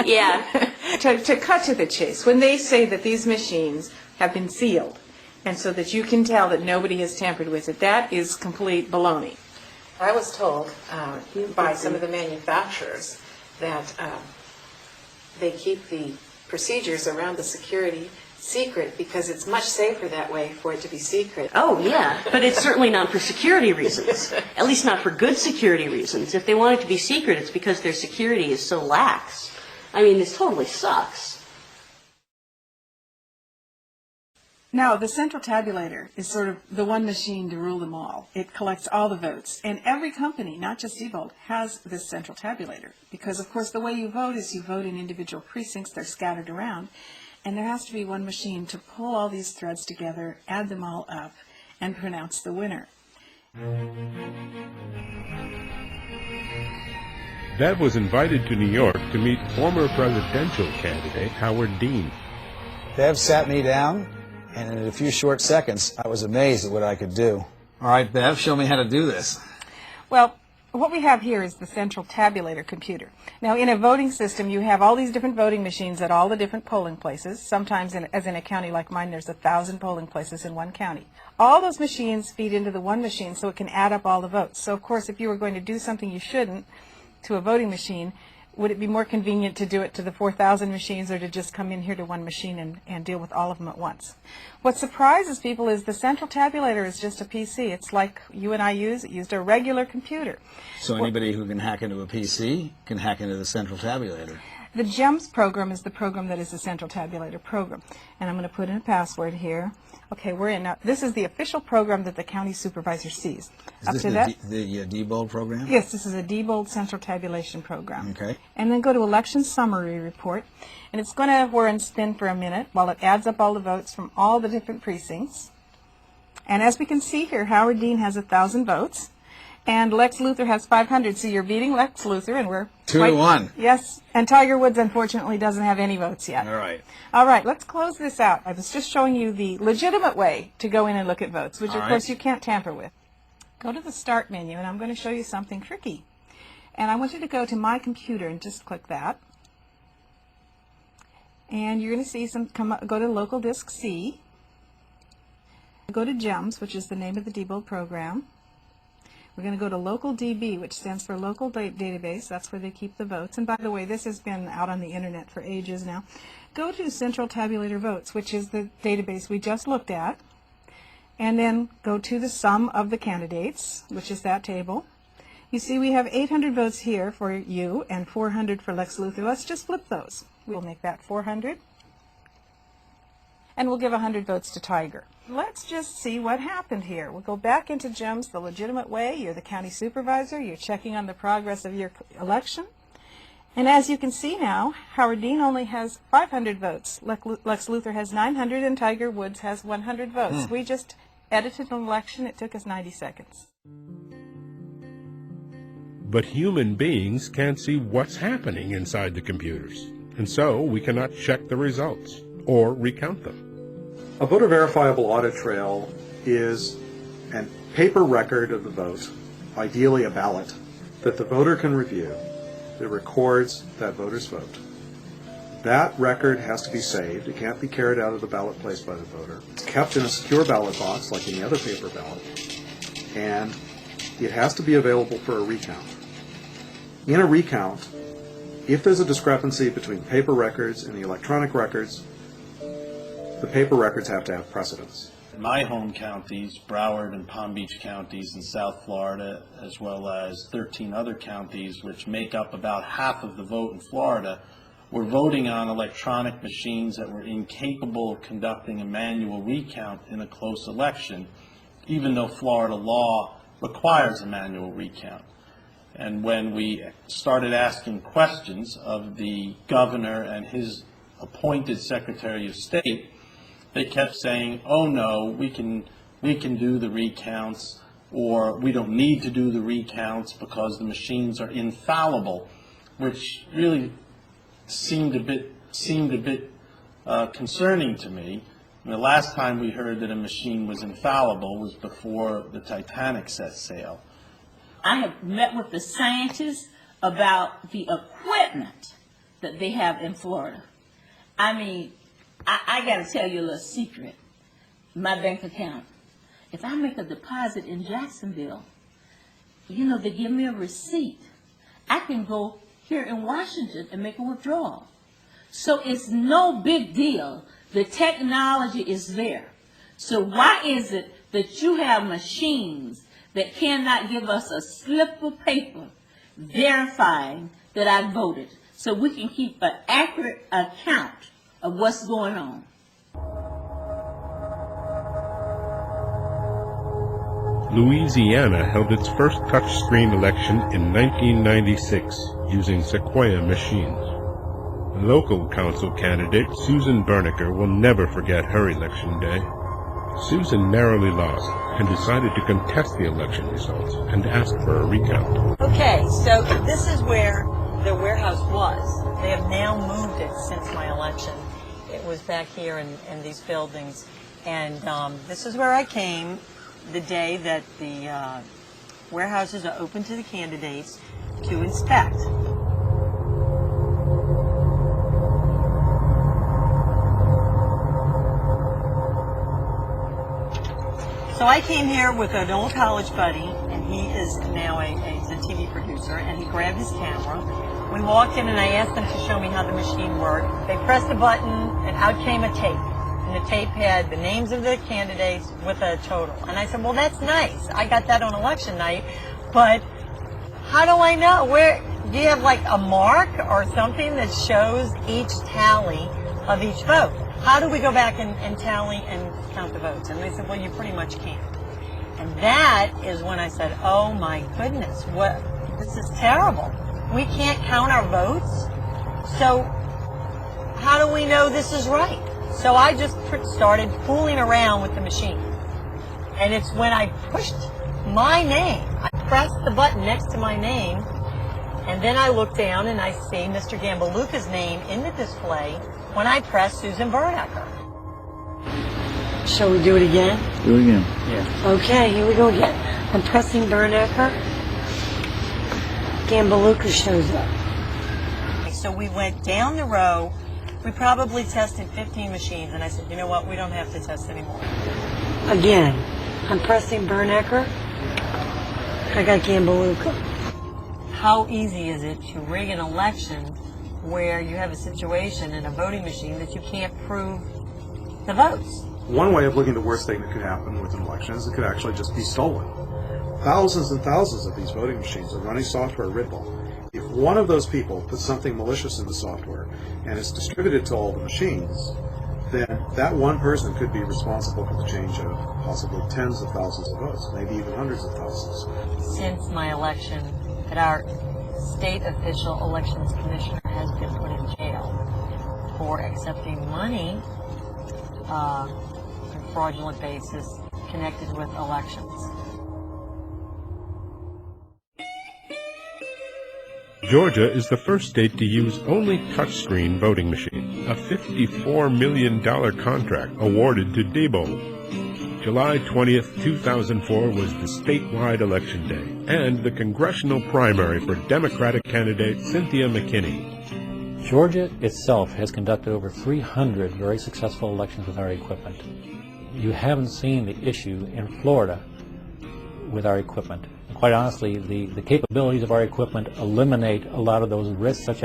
Yeah. To cut to the chase, when they say that these machines have been sealed, and so that you can tell that nobody has tampered with it, that is complete baloney. I was told by some of the manufacturers that they keep the procedures around the security secret because it's much safer that way for it to be secret. Oh, yeah, but it's certainly not for security reasons, at least not for good security reasons. If they want it to be secret, it's because their security is so lax. I mean, this totally sucks. Now, the central tabulator is sort of the one machine to rule them all. It collects all the votes. And every company, not just Diebold, has this central tabulator. Because, of course, the way you vote is you vote in individual precincts. They're scattered around. And there has to be one machine to pull all these threads together, add them all up, and pronounce the winner. Bev was invited to New York to meet former presidential candidate Howard Dean. Bev sat me down, and in a few short seconds, I was amazed at what I could do. All right, Bev, show me how to do this. Well, what we have here is the central tabulator computer. Now, in a voting system, you have all these different voting machines at all the different polling places. Sometimes, as in a county like mine, there's 1,000 polling places in one county. All those machines feed into the one machine so it can add up all the votes. So, of course, if you were going to do something you shouldn't to a voting machine, would it be more convenient to do it to the 4,000 machines or to just come in here to one machine and deal with all of them at once? What surprises people is the central tabulator is just a PC. It's like you and I use. It used a regular computer. So anybody who can hack into a PC can hack into the central tabulator. The GEMS program is the program that is the central tabulator program. And I'm going to put in a password here. Okay, we're in now. This is the official program that the county supervisor sees. Is this the Diebold program? Yes, this is a Diebold central tabulation program. Okay. And then go to election summary report. And it's going to whir and spin for a minute while it adds up all the votes from all the different precincts. And as we can see here, Howard Dean has 1,000 votes. And Lex Luthor has 500, so you're beating Lex Luthor, and we're 2-1. Yes, and Tiger Woods, unfortunately, doesn't have any votes yet. All right. All right, let's close this out. I was just showing you the legitimate way to go in and look at votes, which, of course, you can't tamper with. Go to the Start menu, and I'm going to show you something tricky. And I want you to go to My Computer and just click that. And you're going to see go to Local Disk C. Go to GEMS, which is the name of the Diebold program. We're going to go to Local DB, which stands for Local Database. That's where they keep the votes. And by the way, this has been out on the internet for ages now. Go to Central Tabulator Votes, which is the database we just looked at. And then go to the sum of the candidates, which is that table. You see we have 800 votes here for you and 400 for Lex Luthor. Let's just flip those. We'll make that 400. And we'll give 100 votes to Tiger. Let's just see what happened here. We'll go back into GEMS the legitimate way. You're the county supervisor. You're checking on the progress of your election. And as you can see now, Howard Dean only has 500 votes. Lex Luthor has 900 and Tiger Woods has 100 votes. We just edited an election. It took us 90 seconds. But human beings can't see what's happening inside the computers, and so we cannot check the results or recount them. A voter verifiable audit trail is a paper record of the vote, ideally a ballot, that the voter can review that records that voter's vote. That record has to be saved. It can't be carried out of the ballot placed by the voter. It's kept in a secure ballot box like any other paper ballot, and it has to be available for a recount. In a recount, if there's a discrepancy between paper records and the electronic records, the paper records have to have precedence. My home counties, Broward and Palm Beach counties in South Florida, as well as 13 other counties, which make up about half of the vote in Florida, were voting on electronic machines that were incapable of conducting a manual recount in a close election, even though Florida law requires a manual recount. And when we started asking questions of the governor and his appointed Secretary of State, they kept saying, oh no, we can do the recounts, or we don't need to do the recounts because the machines are infallible, which really seemed a bit concerning to me. And the last time we heard that a machine was infallible was before the Titanic set sail. I have met with the scientists about the equipment that they have in Florida. I mean, I got to tell you a little secret. My bank account. If I make a deposit in Jacksonville, you know, they give me a receipt. I can go here in Washington and make a withdrawal. So it's no big deal. The technology is there. So why is it that you have machines that cannot give us a slip of paper verifying that I voted, so we can keep an accurate account of what's going on? Louisiana held its first touchscreen election in 1996 using Sequoia machines. Local council candidate Susan Berniker will never forget her election day. Susan narrowly lost and decided to contest the election results and ask for a recount. Okay, so this is where the warehouse was. They have now moved it since my election. It was back here in these buildings. And this is where I came the day that the warehouses are open to the candidates to inspect. So I came here with an old college buddy, and he is now he's a TV producer, and he grabbed his camera. We walked in, and I asked them to show me how the machine worked. They pressed the button, and out came a tape. And the tape had the names of the candidates with a total. And I said, well, that's nice. I got that on election night, but how do I know? Where do you have like a mark or something that shows each tally of each vote? How do we go back and tally and count the votes? And they said, well, you pretty much can't. And that is when I said, oh my goodness, this is terrible. We can't count our votes. So how do we know this is right? So I just started fooling around with the machine. And it's when I pushed my name, I pressed the button next to my name, and then I look down and I see Mr. Gambaluca's name in the display when I press Susan Bernacker. Shall we do it again? Do it again. Yeah. Okay, here we go again. I'm pressing Bernacker. Gambaluca shows up. So we went down the row. We probably tested 15 machines, and I said, you know what, we don't have to test anymore. Again, I'm pressing Bernacker. I got Gambaluca. How easy is it to rig an election where you have a situation in a voting machine that you can't prove the votes? One way of looking at the worst thing that could happen with an election is it could actually just be stolen. Thousands and thousands of these voting machines are running software riddle. If one of those people puts something malicious in the software and it's distributed to all the machines, then that one person could be responsible for the change of possibly tens of thousands of votes, maybe even hundreds of thousands. Since my election, that our state official elections commissioner has been put in jail for accepting money on a fraudulent basis connected with elections. Georgia is the first state to use only touchscreen voting machines, a $54 million contract awarded to Debo. July 20th, 2004 was the statewide election day and the congressional primary for Democratic candidate Cynthia McKinney. Georgia itself has conducted over 300 very successful elections with our equipment. You haven't seen the issue in Florida with our equipment. Quite honestly, the capabilities of our equipment eliminate a lot of those risks, such as